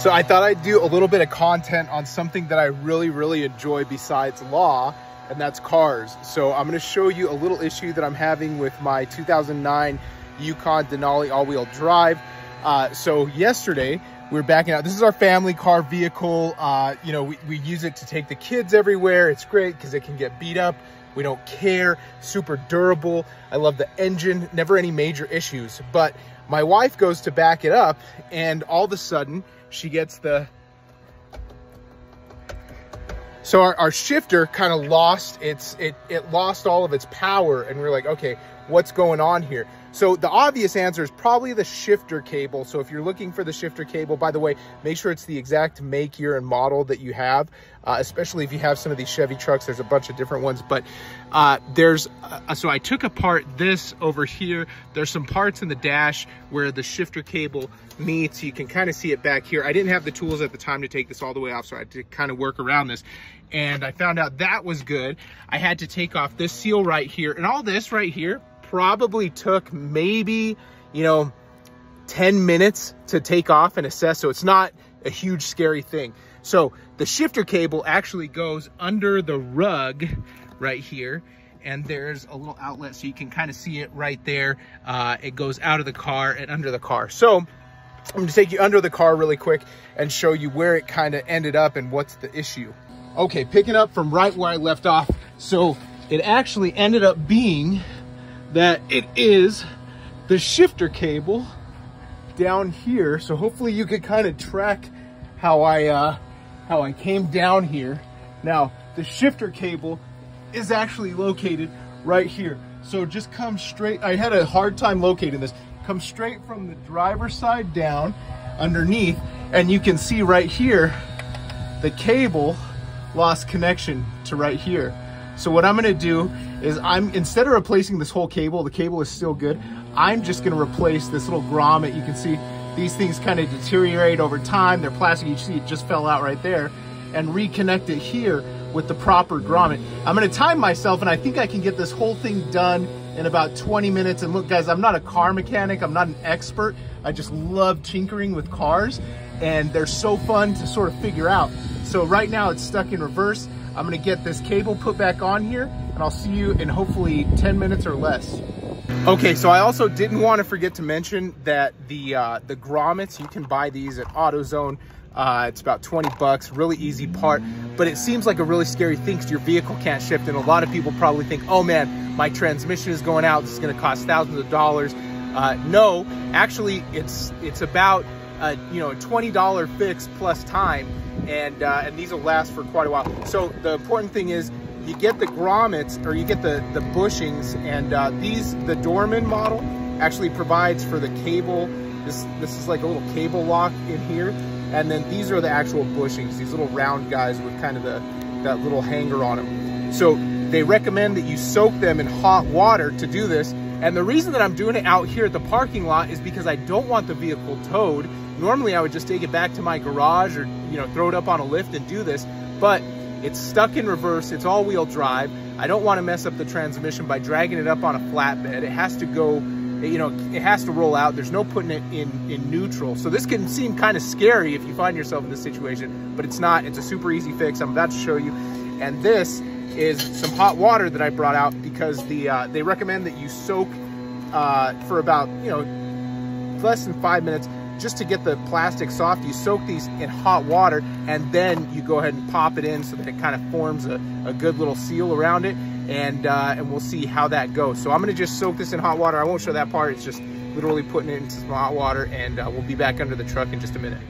So I thought I'd do a little bit of content on something that I really enjoy besides law, and that's cars. So I'm gonna show you a little issue that I'm having with my 2009 Yukon Denali all-wheel drive. So yesterday, we were backing out. This is our family car vehicle. You know, we use it to take the kids everywhere. It's great because it can get beat up. We don't care, super durable. I love the engine, never any major issues. But my wife goes to back it up and all of a sudden she gets the, so our shifter kind of lost it lost all of its power, and we're like, okay, what's going on here? So the obvious answer is probably the shifter cable. So if you're looking for the shifter cable, by the way, make sure it's the exact make, year, and model that you have, especially if you have some of these Chevy trucks. There's a bunch of different ones, but so I took apart this over here. There's some parts in the dash where the shifter cable meets. You can kind of see it back here. I didn't have the tools at the time to take this all the way off, so I had to kind of work around this. And I found out that was good. I had to take off this seal right here, and all this right here probably took maybe, you know, 10 minutes to take off and assess. So it's not a huge scary thing. So the shifter cable actually goes under the rug right here, and there's a little outlet so you can kind of see it right there. It goes out of the car and under the car. So I'm going to take you under the car really quick and show you where it kind of ended up and what's the issue. Okay, picking up from right where I left off. So it actually ended up being that it is the shifter cable down here. So hopefully you could kind of track how I came down here. Now the shifter cable is actually located right here. So just come straight. I had a hard time locating this. Come straight from the driver's side down underneath, and you can see right here the cable lost connection to right here. So what I'm gonna do is instead of replacing this whole cable, the cable is still good, I'm just gonna replace this little grommet. You can see these things kind of deteriorate over time. They're plastic, you see it just fell out right there, and reconnect it here with the proper grommet. I'm gonna time myself, and I think I can get this whole thing done in about 20 minutes. And look guys, I'm not a car mechanic, I'm not an expert. I just love tinkering with cars, and they're so fun to sort of figure out. So right now it's stuck in reverse. I'm gonna get this cable put back on here, and I'll see you in hopefully 10 minutes or less. Okay, so I also didn't want to forget to mention that the grommets, you can buy these at AutoZone. It's about 20 bucks, really easy part, but it seems like a really scary thing because your vehicle can't shift, and a lot of people probably think, oh man, my transmission is going out, this is gonna cost thousands of dollars. No, actually it's about you know, a $20 fix plus time, and these will last for quite a while. So the important thing is you get the grommets, or you get the bushings, and the Dorman model actually provides for the cable. This is like a little cable lock in here, and then these are the actual bushings, these little round guys with kind of that little hanger on them. So they recommend that you soak them in hot water to do this. And the reason that I'm doing it out here at the parking lot is because I don't want the vehicle towed. Normally I would just take it back to my garage, or you know, throw it up on a lift and do this, but it's stuck in reverse, it's all-wheel drive. I don't want to mess up the transmission by dragging it up on a flatbed. It has to go, you know, it has to roll out. There's no putting it in neutral. So this can seem kind of scary if you find yourself in this situation, but it's not. It's a super easy fix. I'm about to show you. And this is some hot water that I brought out because they recommend that you soak for about, you know, less than 5 minutes, just to get the plastic soft. You soak these in hot water, and then you go ahead and pop it in so that it kind of forms a good little seal around it, and we'll see how that goes. So I'm gonna just soak this in hot water. I won't show that part. It's just literally putting it into some hot water, and we'll be back under the truck in just a minute.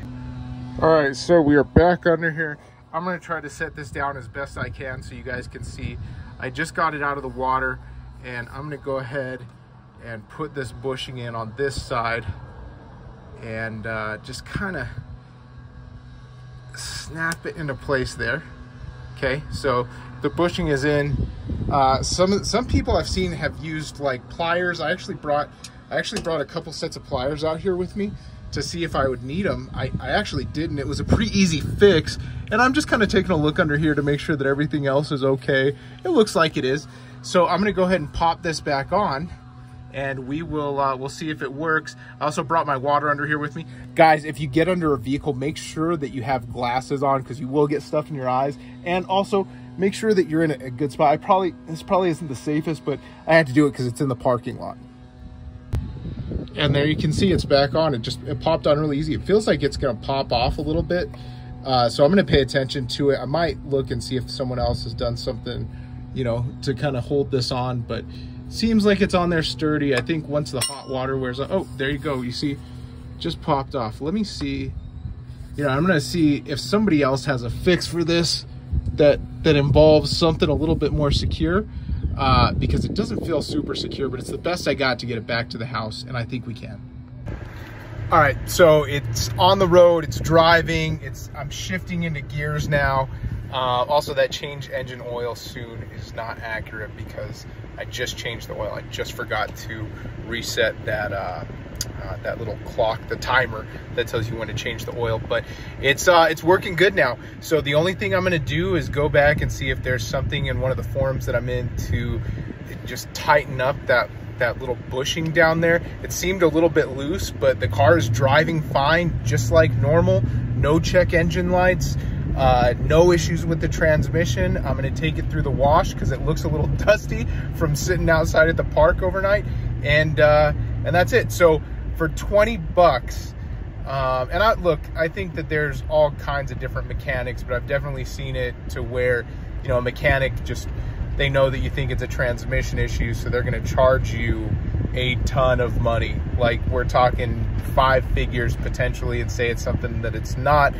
All right, so we are back under here. I'm gonna try to set this down as best I can so you guys can see. I just got it out of the water, and I'm gonna go ahead and put this bushing in on this side, and just kind of snap it into place there. Okay, so the bushing is in. Some people I've seen have used like pliers. I actually brought a couple sets of pliers out here with me to see if I would need them. I actually didn't. It was a pretty easy fix, and I'm just kind of taking a look under here to make sure that everything else is okay. It looks like it is. So I'm gonna go ahead and pop this back on, and we'll see if it works. I also brought my water under here with me. Guys, if you get under a vehicle, make sure that you have glasses on, because you will get stuff in your eyes. And also make sure that you're in a good spot. This probably isn't the safest, but I had to do it because it's in the parking lot. And there you can see it's back on. It popped on really easy. It feels like it's gonna pop off a little bit. So I'm gonna pay attention to it. I might look and see if someone else has done something, you know, to kind of hold this on, but seems like it's on there sturdy. I think once the hot water wears off, oh, there you go. You see, just popped off. Let me see. You know, I'm gonna see if somebody else has a fix for this that involves something a little bit more secure. Because it doesn't feel super secure, but it's the best I got to get it back to the house, and I think we can. All right, so it's on the road, it's driving, I'm shifting into gears now. Also, that change engine oil soon is not accurate because I just changed the oil. I just forgot to reset that that little clock, the timer that tells you when to change the oil, but it's working good now. So the only thing I'm going to do is go back and see if there's something in one of the forums that I'm in to just tighten up that little bushing down there. It seemed a little bit loose, but the car is driving fine, just like normal. No check engine lights, no issues with the transmission. I'm going to take it through the wash because it looks a little dusty from sitting outside at the park overnight, and that's it. So for 20 bucks, and I think that there's all kinds of different mechanics, but I've definitely seen it to where, you know, a mechanic they know that you think it's a transmission issue, so they're going to charge you a ton of money. Like, we're talking 5 figures potentially, and say it's something that it's not.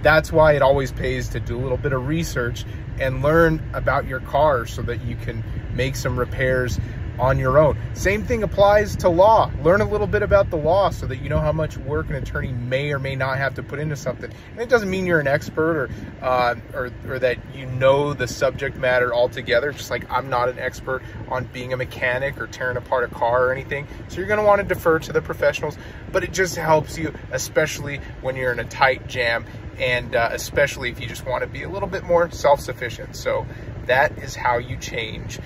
That's why it always pays to do a little bit of research and learn about your car so that you can make some repairs on your own. Same thing applies to law. Learn a little bit about the law so that you know how much work an attorney may or may not have to put into something. And it doesn't mean you're an expert or that you know the subject matter altogether. Just like I'm not an expert on being a mechanic or tearing apart a car or anything. So you're going to want to defer to the professionals, but it just helps you, especially when you're in a tight jam, and especially if you just want to be a little bit more self-sufficient. So that is how you change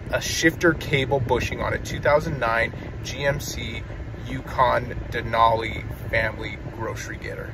a shifter cable bushing on a 2009 GMC Yukon Denali family grocery getter.